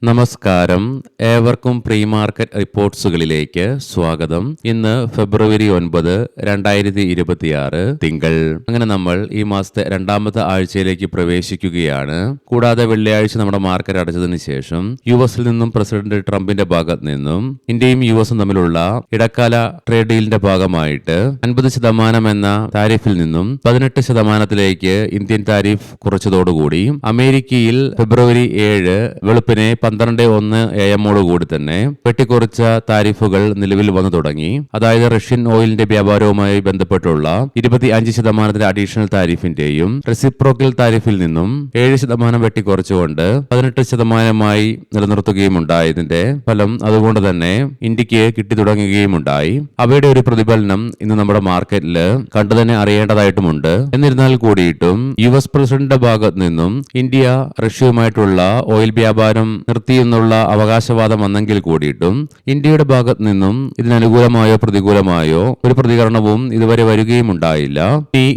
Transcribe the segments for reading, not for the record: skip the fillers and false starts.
നമസ്കാരം, ഏവർക്കും pre market റിപ്പോർട്ട്സുകളിലേക്ക് സ്വാഗതം. ഇന്ന് ഫെബ്രുവരി 9, 2026 തിങ്കൾ. അങ്ങനെ നമ്മൾ ഈ മാസത്തെ രണ്ടാമത്തെ ആഴ്ചയിലേക്ക് പ്രവേശിക്കുകയാണ്. കൂടാതെ വെള്ളിയാഴ്ച നമ്മുടെ മാർക്കറ്റ് അടച്ചതിന് ശേഷം യുഎസിൽ നിന്നും പ്രസിഡന്റ് ട്രംപിന്റെ ഭാഗത്ത് നിന്നും ഇന്ത്യയും യുഎസും തമ്മിലുള്ള ഇടക്കാല ട്രേഡ് ഡീലിന്റെ ഭാഗമായിട്ട് 50% എന്ന താരിഫിൽ നിന്നും 18% ഇന്ത്യൻ താരിഫ് കുറച്ചതോടുകൂടി അമേരിക്കയിൽ ഫെബ്രുവരി 7 വെളുപ്പിനെ 12:01 AM കൂടി തന്നെ വെട്ടിക്കുറച്ച താരിഫുകൾ നിലവിൽ വന്നു തുടങ്ങി. അതായത് റഷ്യൻ ഓയിലിന്റെ വ്യാപാരവുമായി ബന്ധപ്പെട്ടുള്ള 25% അഡീഷണൽ താരിഫിന്റെയും റെസിപ്രോക്കൽ താരിഫിൽ നിന്നും 7% വെട്ടിക്കുറച്ചുകൊണ്ട് 18% നിലനിർത്തുകയും ഉണ്ടായതിന്റെ ഫലം അതുകൊണ്ട് തന്നെ ഇന്ത്യക്ക് കിട്ടി തുടങ്ങുകയുമുണ്ടായി. അവയുടെ ഒരു പ്രതിഫലനം ഇന്ന് നമ്മുടെ മാർക്കറ്റിൽ കണ്ടു തന്നെ അറിയേണ്ടതായിട്ടുമുണ്ട്. എന്നിരുന്നാൽ കൂടിയിട്ടും യുഎസ് പ്രസിഡന്റിന്റെ ഭാഗത്ത് നിന്നും ഇന്ത്യ റഷ്യയുമായിട്ടുള്ള ഓയിൽ വ്യാപാരം നിർത്തിയെന്നുള്ള അവകാശവാദം വന്നെങ്കിൽ കൂടിയിട്ടും ഇന്ത്യയുടെ ഭാഗത്ത് നിന്നും ഇതിനനുകൂലമായോ പ്രതികൂലമായോ ഒരു പ്രതികരണവും ഇതുവരെ വരികയും ഉണ്ടായില്ല.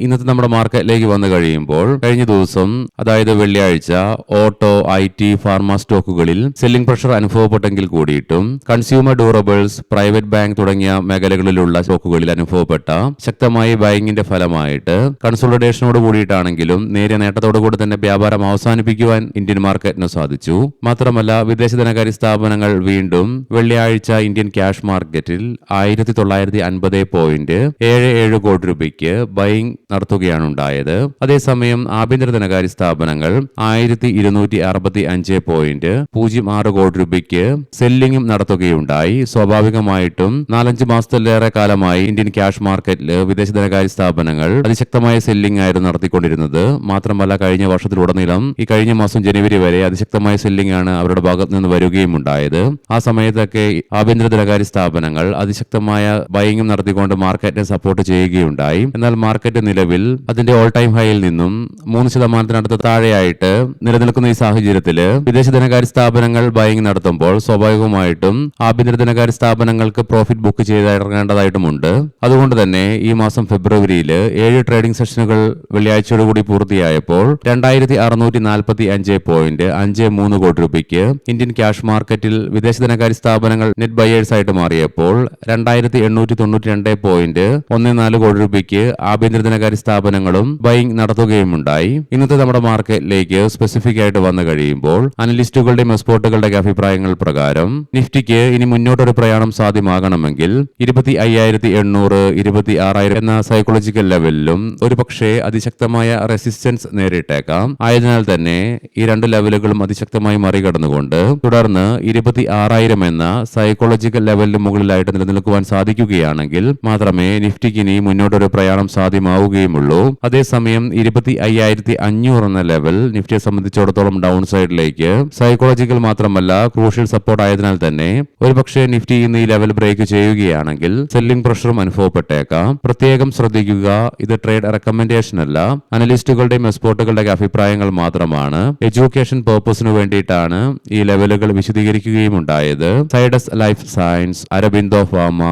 ഇന്നത്തെ നമ്മുടെ മാർക്കറ്റിലേക്ക് വന്നു കഴിയുമ്പോൾ കഴിഞ്ഞ ദിവസം അതായത് വെള്ളിയാഴ്ച ഓട്ടോ, IT, ഫാർമ സ്റ്റോക്കുകളിൽ സെല്ലിംഗ് പ്രഷർ അനുഭവപ്പെട്ടെങ്കിൽ കൂടിയിട്ടും കൺസ്യൂമർ ഡ്യൂറബിൾസ്, പ്രൈവറ്റ് ബാങ്ക് തുടങ്ങിയ മേഖലകളിലുള്ള സ്റ്റോക്കുകളിൽ അനുഭവപ്പെട്ട ശക്തമായ ബൈങ്ങിന്റെ ഫലമായിട്ട് കൺസോളിഡേഷനോട് കൂടിയിട്ടാണെങ്കിലും നേരിയ നേട്ടത്തോടു കൂടി തന്നെ വ്യാപാരം അവസാനിപ്പിക്കുവാൻ ഇന്ത്യൻ മാർക്കറ്റിന് സാധിച്ചു. മാത്രമല്ല വിദേശ ധനകാര്യ സ്ഥാപനങ്ങൾ വീണ്ടും വെള്ളിയാഴ്ച ഇന്ത്യൻ ക്യാഷ് മാർക്കറ്റിൽ 1950.77 കോടി രൂപയ്ക്ക് ബൈങ് നടത്തുകയാണ് ഉണ്ടായത്. അതേസമയം ആഭ്യന്തര ധനകാര്യ സ്ഥാപനങ്ങൾ 1265.06 കോടി രൂപയ്ക്ക് സെല്ലിംഗും നടത്തുകയുണ്ടായി. സ്വാഭാവികമായിട്ടും 4-5 മാസത്തിലേറെ കാലമായി ഇന്ത്യൻ ക്യാഷ് മാർക്കറ്റിൽ വിദേശ ധനകാര്യ സ്ഥാപനങ്ങൾ അതിശക്തമായ സെല്ലിംഗ് ആയിരുന്നു നടത്തിക്കൊണ്ടിരുന്നത്. മാത്രമല്ല കഴിഞ്ഞ വർഷത്തിലുടനീളം ഈ കഴിഞ്ഞ മാസം ജനുവരി വരെ അതിശക്തമായ സെല്ലിംഗ് ആണ് അവരുടെ ഭാഗത്ത് നിന്ന് വരികയും ഉണ്ടായത്. ആ സമയത്തൊക്കെ ആഭ്യന്തര ധനകാര്യ സ്ഥാപനങ്ങൾ അതിശക്തമായ ബൈയിങ്ങും നടത്തിക്കൊണ്ട് മാർക്കറ്റിനെ സപ്പോർട്ട് ചെയ്യുകയുണ്ടായി. എന്നാൽ മാർക്കറ്റ് നിലവിൽ അതിന്റെ ഓൾ ടൈം ഹൈയിൽ നിന്നും 3% താഴെയായിട്ട് നിലനിൽക്കുന്ന ഈ സാഹചര്യത്തിൽ വിദേശ ധനകാര്യ സ്ഥാപനങ്ങൾ ബൈയിങ് നടത്തുമ്പോൾ സ്വാഭാവികമായിട്ടും ആഭ്യന്തര ധനകാര്യ സ്ഥാപനങ്ങൾക്ക് പ്രോഫിറ്റ് ബുക്ക് ചെയ്തിറങ്ങേണ്ടതായിട്ടുമുണ്ട്. അതുകൊണ്ട് തന്നെ ഈ മാസം ഫെബ്രുവരിയിൽ 7 ട്രേഡിംഗ് സെഷനുകൾ വെള്ളിയാഴ്ചയോടുകൂടി പൂർത്തിയായപ്പോൾ 2645.53 കോടി രൂപയ്ക്ക് ഇന്ത്യൻ ക്യാഷ് മാർക്കറ്റിൽ വിദേശ ധനകാര്യ സ്ഥാപനങ്ങൾ നെറ്റ് ബയേഴ്സ് ആയിട്ട് മാറിയപ്പോൾ 2892.14 കോടി രൂപയ്ക്ക് ആഭ്യന്തര ധനകാര്യ സ്ഥാപനങ്ങളും ബൈങ് നടത്തുകയുമുണ്ടായി. ഇന്നത്തെ നമ്മുടെ മാർക്കറ്റിലേക്ക് സ്പെസിഫിക് ആയിട്ട് വന്നു കഴിയുമ്പോൾ അനലിസ്റ്റുകളുടെയും എക്സ്പോർട്ടുകളുടെ അഭിപ്രായങ്ങൾ പ്രകാരം നിഫ്റ്റിക്ക് ഇനി മുന്നോട്ടൊരു പ്രയാണം സാധ്യമാകണമെങ്കിൽ 25,800, 26,000 എന്ന സൈക്കോളജിക്കൽ ലെവലിലും ഒരുപക്ഷെ അതിശക്തമായ റെസിസ്റ്റൻസ് നേരിട്ടേക്കാം. ആയതിനാൽ തന്നെ ഈ രണ്ട് ലെവലുകളും അതിശക്തമായി മറികടന്നുകൊണ്ട് തുടർന്ന് 26,000 എന്ന സൈക്കോളജിക്കൽ ലെവലിന് മുകളിലായിട്ട് നിലനിൽക്കുവാൻ സാധിക്കുകയാണെങ്കിൽ മാത്രമേ നിഫ്റ്റിക്ക് ഇനി മുന്നോട്ടൊരു പ്രയാണം സാധ്യമാവുകയുമുള്ളൂ. അതേസമയം 25,500 എന്ന ലെവൽ നിഫ്റ്റിയെ സംബന്ധിച്ചിടത്തോളം ഡൗൺ സൈഡിലേക്ക് സൈക്കോളജിക്കൽ മാത്രമല്ല ക്രൂഷ്യൽ സപ്പോർട്ട് ആയതിനാൽ തന്നെ ഒരുപക്ഷെ നിഫ്റ്റി ഇന്ന് ഈ ലെവൽ ബ്രേക്ക് ചെയ്യുകയാണെങ്കിൽ സെല്ലിംഗ് പ്രഷറും അനുഭവപ്പെട്ടേക്കാം. പ്രത്യേകം ശ്രദ്ധിക്കുക, ഇത് ട്രേഡ് റെക്കമെൻഡേഷൻ അല്ല, അനലിസ്റ്റുകളുടെയും എക്സ്പോർട്ടുകളുടെ അഭിപ്രായങ്ങൾ മാത്രമാണ്. എഡ്യൂക്കേഷൻ പർപ്പസിനു വേണ്ടിയിട്ടാണ് ഈ ലെവലുകൾ വിശദീകരിക്കുകയും ഉണ്ടായത്. Zydus life science, Aurobindo pharma,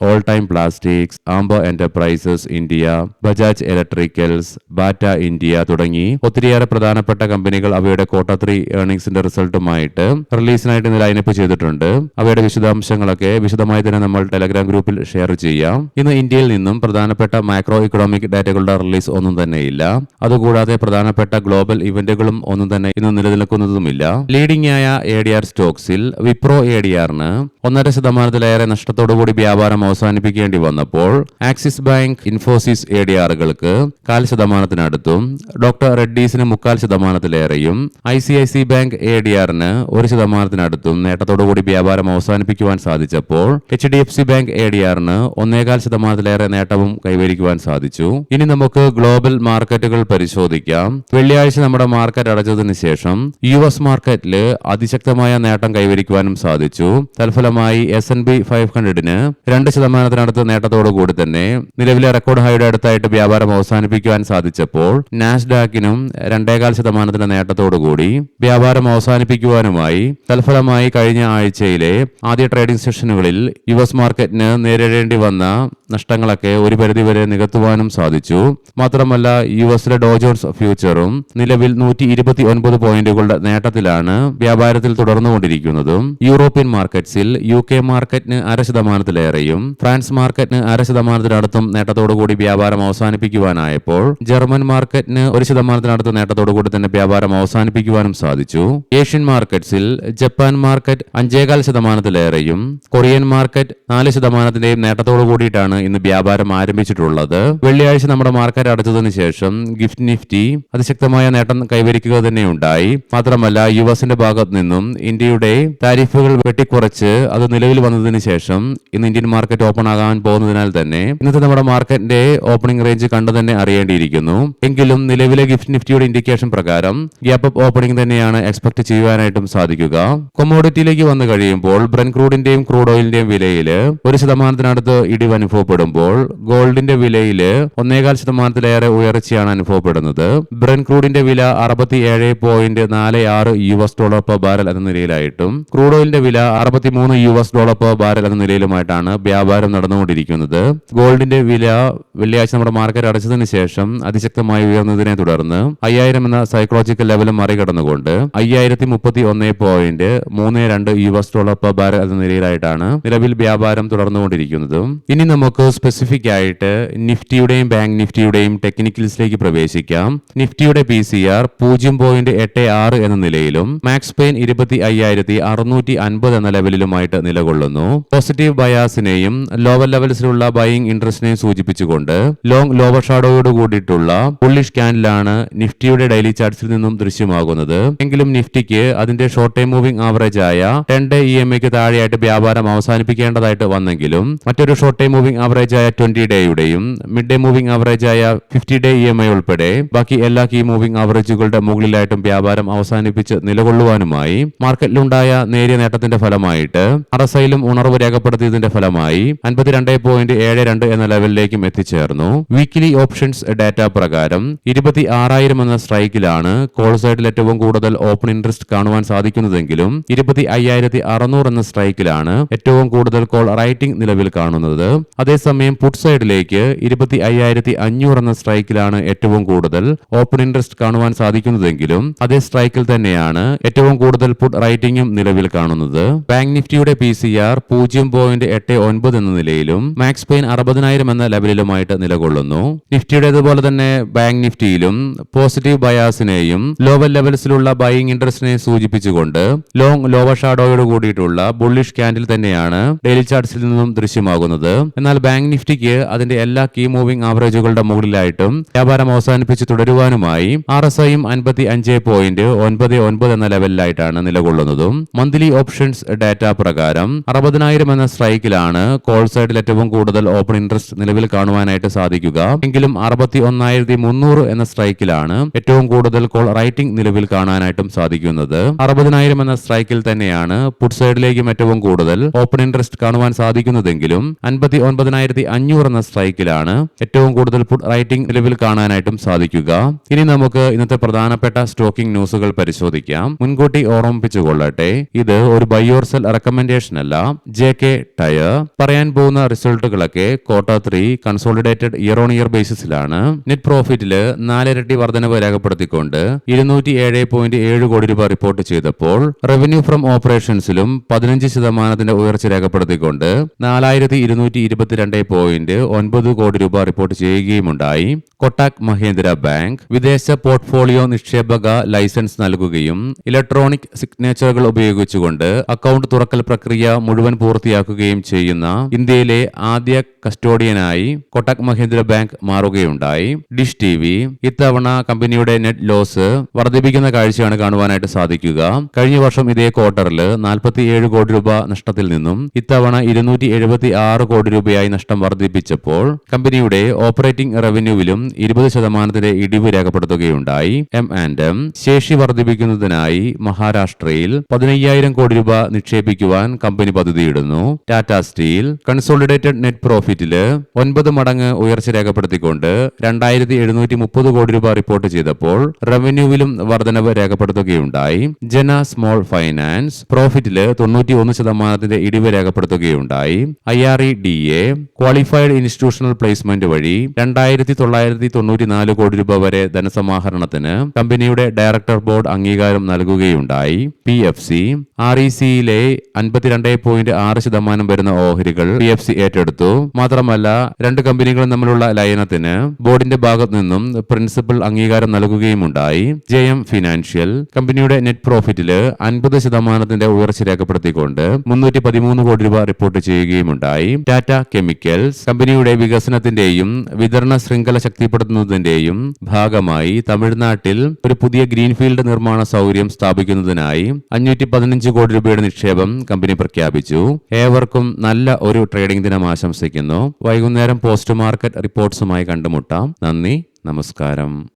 all time plastics, amber enterprises India, Bajaj electricals, batta India തുടങ്ങി ഒത്തിരിയേറെ പ്രധാനപ്പെട്ട കമ്പനികൾ അവയുടെ Q3 ഏർണിംഗ്സിന്റെ റിസൾട്ടുമായിട്ട് റിലീസിനായിട്ട് ഇന്ന് ലൈനപ്പ് ചെയ്തിട്ടുണ്ട്. അവയുടെ വിശദാംശങ്ങളൊക്കെ വിശദമായി തന്നെ നമ്മൾ ടെലഗ്രാം ഗ്രൂപ്പിൽ ഷെയർ ചെയ്യാം. ഇന്ന് ഇന്ത്യയിൽ നിന്നും പ്രധാനപ്പെട്ട മാക്രോ ഇക്കണോമിക് ഡാറ്റകളുടെ റിലീസ് ഒന്നും തന്നെയില്ല. അതുകൂടാതെ പ്രധാനപ്പെട്ട ഗ്ലോബൽ ഇവന്റുകളും ഒന്നും തന്നെ ഇന്ന് നിലനിൽക്കുന്നതുമില്ല. ലീഡിംഗ് ആയ ADR സ്റ്റോക്സിൽ വിപ്രോ ADRന് 1.5% നഷ്ടത്തോടുകൂടി വ്യാപാരം അവസാനിപ്പിക്കേണ്ടി വന്നപ്പോൾ ആക്സിസ് ബാങ്ക്, ഇൻഫോസിസ് ADRകൾക്ക് 0.5%, ഡോക്ടർ റെഡ്ഡീസിന് 0.25%, ICICI ബാങ്ക് ADRന് 1%-അടുത്തും നേട്ടത്തോടുകൂടി വ്യാപാരം അവസാനിപ്പിക്കുവാൻ സാധിച്ചപ്പോൾ HDFC ബാങ്ക് ADRന് 1.25%-ലേറെ നേട്ടവും കൈവരിക്കുവാൻ സാധിച്ചു. ഇനി നമുക്ക് ഗ്ലോബൽ മാർക്കറ്റുകൾ പരിശോധിക്കാം. വെള്ളിയാഴ്ച നമ്മുടെ മാർക്കറ്റ് അടച്ചതിന് ശേഷം US മാർക്കറ്റിൽ അതിശക്തമായ നേട്ടം കൈവരിക്കുവാനും സാധിച്ചു. തൽഫലമായി S&P 500ന് 2%-അടുത്ത് നേട്ടത്തോടുകൂടി തന്നെ നിലവിലെ റെക്കോർഡ് ഹൈയുടെ അടുത്തായിട്ട് വ്യാപാരം അവസാനിപ്പിക്കുവാൻ സാധിച്ചപ്പോൾ നാസ്ഡാക്കിനും 2.25% നേട്ടത്തോടുകൂടി വ്യാപാരം അവസാനിപ്പിക്കുവാനുമായി. തൽഫലമായി കഴിഞ്ഞ ആഴ്ചയിലെ ആദ്യ ട്രേഡിംഗ് സെഷനുകളിൽ US മാർക്കറ്റിന് നേരിടേണ്ടി വന്ന നഷ്ടങ്ങളൊക്കെ ഒരു പരിധിവരെ നികത്തുവാനും സാധിച്ചു. മാത്രമല്ല യുഎസിലെ ഡോ ജോൺസ് ഫ്യൂച്ചറും നിലവിൽ 129 പോയിന്റുകളുടെ നേട്ടത്തിലാണ് വ്യാപാരത്തിൽ തുടർന്നുകൊണ്ടിരിക്കുന്നതും. യൂറോപ്യൻ മാർക്കറ്റ്സിൽ UK മാർക്കറ്റിന് 0.5%-ലേറെയും ഫ്രാൻസ് മാർക്കറ്റിന് 0.5%-അടുത്തും നേട്ടത്തോടുകൂടി വ്യാപാരം അവസാനിപ്പിക്കുവാനായപ്പോൾ ജർമ്മൻ മാർക്കറ്റിന് 1%-അടുത്ത് നേട്ടത്തോടുകൂടി തന്നെ വ്യാപാരം അവസാനിപ്പിക്കുവാനും സാധിച്ചു. ഏഷ്യൻ മാർക്കറ്റ്സിൽ ജപ്പാൻ മാർക്കറ്റ് 5.25%-ലേറെയും കൊറിയൻ മാർക്കറ്റ് 4%-ന്റെയും നേട്ടത്തോടു കൂടിയിട്ടാണ് ഇന്ന് വ്യാപാരം ആരംഭിച്ചിട്ടുള്ളത്. വെള്ളിയാഴ്ച നമ്മുടെ മാർക്കറ്റ് അടച്ചതിനു ശേഷം ഗിഫ്റ്റ് നിഫ്റ്റി അതിശക്തമായ നേട്ടം കൈവരിക്കുക തന്നെയുണ്ടായി. മാത്രമല്ല യുഎസിന്റെ ഭാഗത്ത് നിന്നും ഇന്ത്യയുടെ താരിഫുകൾ വെട്ടിക്കുറച്ച് അത് നിലവിൽ വന്നതിന് ശേഷം ഇന്ന് ഇന്ത്യൻ മാർക്കറ്റ് ഓപ്പൺ ആകാൻ പോകുന്നതിനാൽ തന്നെ ഇന്നത്തെ നമ്മുടെ മാർക്കറ്റിന്റെ ഓപ്പണിംഗ് റേഞ്ച് കണ്ടു തന്നെ അറിയേണ്ടിയിരിക്കുന്നു. എങ്കിലും നിലവിലെ ഗിഫ്റ്റ് നിഫ്റ്റിയുടെ ഇൻഡിക്കേഷൻ പ്രകാരം ഗ്യാപ്പ് അപ്പ് ഓപ്പണിംഗ് തന്നെയാണ് എക്സ്പെക്ട് ചെയ്യുവാനായിട്ടും സാധിക്കുക. കൊമോഡിറ്റിയിലേക്ക് വന്നു കഴിയുമ്പോൾ ബ്രന്റ് ക്രൂഡിന്റെയും ക്രൂഡ് ഓയിലിന്റെയും വിലയിൽ 1%-അടുത്ത് ഇടിവ് അനുഭവപ്പെടുമ്പോൾ ഗോൾഡിന്റെ വിലയിൽ 1.25%-ലേറെ ഉയർച്ചയാണ് അനുഭവപ്പെടുന്നത്. ബ്രന്റ് ക്രൂഡിന്റെ വില $60.46 പെർ ബാരൽ എന്ന നിലയിലായിട്ടും ക്രൂഡ് ഓയിലിന്റെ വില $63 പെർ ബാരൽ എന്ന നിലയിലുമായിട്ടാണ് വ്യാപാരം നടന്നുകൊണ്ടിരിക്കുന്നത്. ഗോൾഡിന്റെ വില വെള്ളിയാഴ്ച നമ്മുടെ മാർക്കറ്റ് അടച്ചതിന് ശേഷം അതിശക്തമായി ഉയർന്നതിനെ തുടർന്ന് 5000 എന്ന സൈക്കോളജിക്കൽ ലെവലും മറികടന്നുകൊണ്ട് $5031.32 പെർ ബാരൽ എന്ന നിലയിലായിട്ടാണ് നിലവിൽ വ്യാപാരം തുടർന്നുകൊണ്ടിരിക്കുന്നത്. ഇനി നമുക്ക് സ്പെസിഫിക് ആയിട്ട് നിഫ്റ്റിയുടെയും ബാങ്ക് നിഫ്റ്റിയുടെയും ടെക്നിക്കൽസിലേക്ക് പ്രവേശിക്കാം. നിഫ്റ്റിയുടെ PCR 0.86 എന്ന നിലയിലും മാക്സ് പെയിൻ 25,650 എന്ന ലെവലിലുമായിട്ട് നിലകൊള്ളുന്നു. പോസിറ്റീവ് ബയാസിനെയും ലോവർ ലെവൽസിലുള്ള ബൈയിങ് ഇൻട്രസ്റ്റിനെയും സൂചിപ്പിച്ചുകൊണ്ട് ലോങ് ലോവർ ഷാഡോയോട് കൂടിയിട്ടുള്ള ബുള്ളിഷ് ക്യാൻഡിലാണ് നിഫ്റ്റിയുടെ ഡെയിലി ചാർട്ട്സിൽ നിന്നും ദൃശ്യമാകുന്നത്. എങ്കിലും നിഫ്റ്റിക്ക് അതിന്റെ ഷോർട്ട് ടൈം മൂവിംഗ് ആവറേജ് ആയ 10-day EMAക്ക് താഴെയായിട്ട് വ്യാപാരം അവസാനിപ്പിക്കേണ്ടതായിട്ട് വന്നെങ്കിലും മറ്റൊരു ഷോർട്ട് ടൈം മൂവിംഗ് ആവറേജ് ആയ 20-dayയുടെയും മിഡ് ഡേ മൂവിംഗ് ആവറേജ് ആയ 50-day EMA ഉൾപ്പെടെ ബാക്കി എല്ലാ കീ മൂവിംഗ് ആവറേജുകളുടെ മുകളിലായിട്ടും വ്യാപാരം അവസാനിപ്പിച്ച് നിലകൊള്ളുവാനുമായി മാർക്കറ്റിലുണ്ടായ നേരിയ നേട്ടത്തിന്റെ ഫലമായിട്ട് RSIയിലും ഉണർവ് രേഖപ്പെടുത്തിയതിന്റെ ഫലമായി 52.72 എന്ന ലെവലിലേക്കും എത്തിച്ചേർന്നു. വീക്കിലി ഓപ്ഷൻസ് ഡാറ്റ പ്രകാരം 26,000 എന്ന സ്ട്രൈക്കിലാണ് കോൾ സൈഡിൽ ഏറ്റവും കൂടുതൽ ഓപ്പൺ ഇൻട്രസ്റ്റ് കാണുവാൻ സാധിക്കുന്നതെങ്കിലും 25,600 എന്ന സ്ട്രൈക്കിലാണ് ഏറ്റവും കൂടുതൽ കോൾ റൈറ്റിംഗ് നിലവിൽ കാണുന്നത്. അതേസമയം പുട്ട് സൈഡിലേക്ക് 25,500 എന്ന സ്ട്രൈക്കിലാണ് ഏറ്റവും കൂടുതൽ ഓപ്പൺ ഇൻട്രസ്റ്റ് കാണുവാൻ സാധിക്കുന്നതെങ്കിലും അതേ സ്ട്രൈക്കിൽ തന്നെയാണ് ഏറ്റവും കൂടുതൽ പുട്ട് റൈറ്റിംഗും നിലവിൽ കാണുന്നത്. ബാങ്ക് നിഫ്റ്റിയുടെ PCR 0.89 എന്ന നിലയിലും മാക്സ് പെയിൻ 60,000 എന്ന ലെവലിലുമായിട്ട് നിലകൊള്ളുന്നു. നിഫ്റ്റിയുടേതുപോലെ തന്നെ ബാങ്ക് നിഫ്റ്റിയിലും പോസിറ്റീവ് ബയാസിനെയും ലോവർ ലെവൽസിലുള്ള ബൈയിങ് ഇൻട്രസ്റ്റിനെ സൂചിപ്പിച്ചുകൊണ്ട് ലോങ് ലോവർ ഷാഡോയോട് കൂടിയിട്ടുള്ള ബുള്ളിഷ് ക്യാൻഡിൽ തന്നെയാണ് ഡെയിലി ചാർട്ട്സിൽ നിന്നും ദൃശ്യമാകുന്നത്. എന്നാൽ ബാങ്ക് നിഫ്റ്റിക്ക് അതിന്റെ എല്ലാ കീ മൂവിംഗ് ആവറേജുകളുടെ മുകളിലായിട്ടും വ്യാപാരം അവസാനിപ്പിച്ച് തുടരുവാനുമായി RSIയും 55.99 എന്ന ലെവലിലായിട്ടാണ് നിലകൊള്ളുന്നതും. മന്ത്ലി ഓപ്ഷൻസ് ഡാറ്റ പ്രകാരം 60,000 എന്ന സ്ട്രൈക്കിലാണ് കോൾ സൈഡിൽ ഏറ്റവും കൂടുതൽ ഓപ്പൺ ഇൻട്രസ്റ്റ് നിലവിൽ കാണുവാനായിട്ട് സാധിക്കുക. എങ്കിലും 61,300 എന്ന സ്ട്രൈക്കിലാണ് ഏറ്റവും കൂടുതൽ കോൾ റൈറ്റിംഗ് നിലവിൽ കാണാനായിട്ടും സാധിക്കുന്നത്. 60,000 എന്ന സ്ട്രൈക്കിൽ തന്നെയാണ് പുട്ട് സൈഡിലേക്കും ഏറ്റവും കൂടുതൽ ഓപ്പൺ ഇൻട്രസ്റ്റ് കാണുവാൻ സാധിക്കുന്നതെങ്കിലും 59,500 എന്ന സ്ട്രൈക്കിലാണ് ഏറ്റവും കൂടുതൽ പുട്ട് റൈറ്റിംഗ് നിലവിൽ കാണാനായിട്ടും സാധിക്കുക. ഇനി നമുക്ക് ഇന്നത്തെ പ്രധാനപ്പെട്ട സ്റ്റോക്കിംഗ് ന്യൂസുകൾ പരിശോധിക്കാം. മുൻകൂട്ടി ഓർമ്മിപ്പിച്ചുകൊള്ളട്ടെ, ഇത് ഒരു ബൈ ഓർ സെൽ റെക്കമെൻഡേഷൻ അല്ല. JK ടയർ പറയാൻ പോകുന്ന റിസൾട്ടുകളൊക്കെ Q3 consolidated year on year ബേസിസിലാണ്. നെറ്റ് പ്രോഫിറ്റില് 4 ഇരട്ടി വർധനവ് രേഖപ്പെടുത്തിക്കൊണ്ട് 207.7 കോടി രൂപ റിപ്പോർട്ട് ചെയ്തപ്പോൾ റവന്യൂ ഫ്രം ഓപ്പറേഷൻസിലും 15% ഉയർച്ച രേഖപ്പെടുത്തിക്കൊണ്ട് 4,222.9 കോടി രൂപ റിപ്പോർട്ട് ചെയ്യുകയുമുണ്ടായി. കൊട്ടാക് മഹീന്ദ്ര ബാങ്ക് വിദേശ പോർട്ട്ഫോളിയോ നിക്ഷേപക ലൈസൻസ് നൽകുകയും ഇലക്ട്രോണിക് സിഗ്നേച്ചറുകൾ ഉപയോഗിച്ചുകൊണ്ട് അക്കൗണ്ട് തുറക്കൽ പ്രക്രിയ മുഴുവൻ പൂർത്തിയാക്കുകയും ചെയ്യുന്ന ഇന്ത്യയിലെ ആദ്യ കസ്റ്റോഡിയനായി കൊട്ടാക് മഹീന്ദ്ര ബാങ്ക് മാറുകയുണ്ടായി. ഡിഷ് TV ഇത്തവണ കമ്പനിയുടെ നെറ്റ് ലോസ് വർദ്ധിപ്പിക്കുന്ന കാഴ്ചയാണ് കാണുവാനായിട്ട് സാധിക്കുക. കഴിഞ്ഞ വർഷം ഇതേ ക്വാർട്ടറിൽ 47 കോടി രൂപ നഷ്ടത്തിൽ നിന്നും ഇത്തവണ 276 കോടി രൂപയായി നഷ്ടം വർദ്ധിപ്പിച്ചപ്പോൾ കമ്പനിയുടെ ഓപ്പറേറ്റിംഗ് റവന്യൂവിലും 20% ഇടിവ് രേഖപ്പെടുത്തുകയുണ്ടായി. M&M ശേഷി വർദ്ധിപ്പിക്കുന്നതിനായി മഹാരാഷ്ട്രയിൽ 15,000 കോടി രൂപ നിക്ഷേപിക്കുവാൻ കമ്പനി പദ്ധതിയിടുന്നു. Tata steel consolidated net profit പ്രോഫിറ്റില് 9 മടങ്ങ് ഉയർച്ച രേഖപ്പെടുത്തിക്കൊണ്ട് 2730 കോടി രൂപ റിപ്പോർട്ട് ചെയ്തപ്പോൾ റവന്യൂവിലും വർധനവ് രേഖപ്പെടുത്തുകയുണ്ടായി. ജന സ്മോൾ ഫൈനാൻസ് പ്രോഫിറ്റില് 91% ഇടിവ് രേഖപ്പെടുത്തുകയുണ്ടായി. IREDA ക്വാളിഫൈഡ് ഇൻസ്റ്റിറ്റ്യൂഷണൽ പ്ലേസ്മെന്റ് വഴി 2994 കോടി രൂപ വരെ ധനസമാഹരണത്തിന് കമ്പനിയുടെ ഡയറക്ടർ ബോർഡ് അംഗീകാരം നൽകുകയുണ്ടായി. PFC RECയിലെ 52.6% വരുന്ന ഓഹരികൾ PFC ഏറ്റെടുത്തു. മാത്രമല്ല 2 കമ്പനികളും തമ്മിലുള്ള ലയനത്തിന് ബോർഡിന്റെ ഭാഗത്തു നിന്നും പ്രിൻസിപ്പൽ അംഗീകാരം നൽകുകയുമുണ്ടായി. JM ഫിനാൻഷ്യൽ കമ്പനിയുടെ നെറ്റ് പ്രോഫിറ്റില് 50% ഉയർച്ച രേഖപ്പെടുത്തിക്കൊണ്ട് 313 കോടി രൂപ റിപ്പോർട്ട് ചെയ്യുകയുമുണ്ടായി. ടാറ്റ കെമിക്കൽസ് കമ്പനിയുടെ വികസനത്തിന്റെയും വിതരണ ശൃംഖല ശക്തിപ്പെടുത്തുന്നതിന്റെയും ഭാഗമായി തമിഴ്നാട്ടിൽ ഒരു പുതിയ ഗ്രീൻഫീൽഡ് നിർമ്മാണ സൗകര്യം സ്ഥാപിക്കുന്നതിനായി 515 കോടി രൂപയുടെ നിക്ഷേപം കമ്പനി പ്രഖ്യാപിച്ചു. ഏവർക്കും നല്ല ഒരു ട്രേഡിംഗ് ദിനം ആശംസിക്കുന്നു. വൈകുന്നേരം പോസ്റ്റ് മാർക്കറ്റ് റിപ്പോർട്ട്സുമായി കണ്ടുമുട്ടാം. നന്ദി, നമസ്കാരം.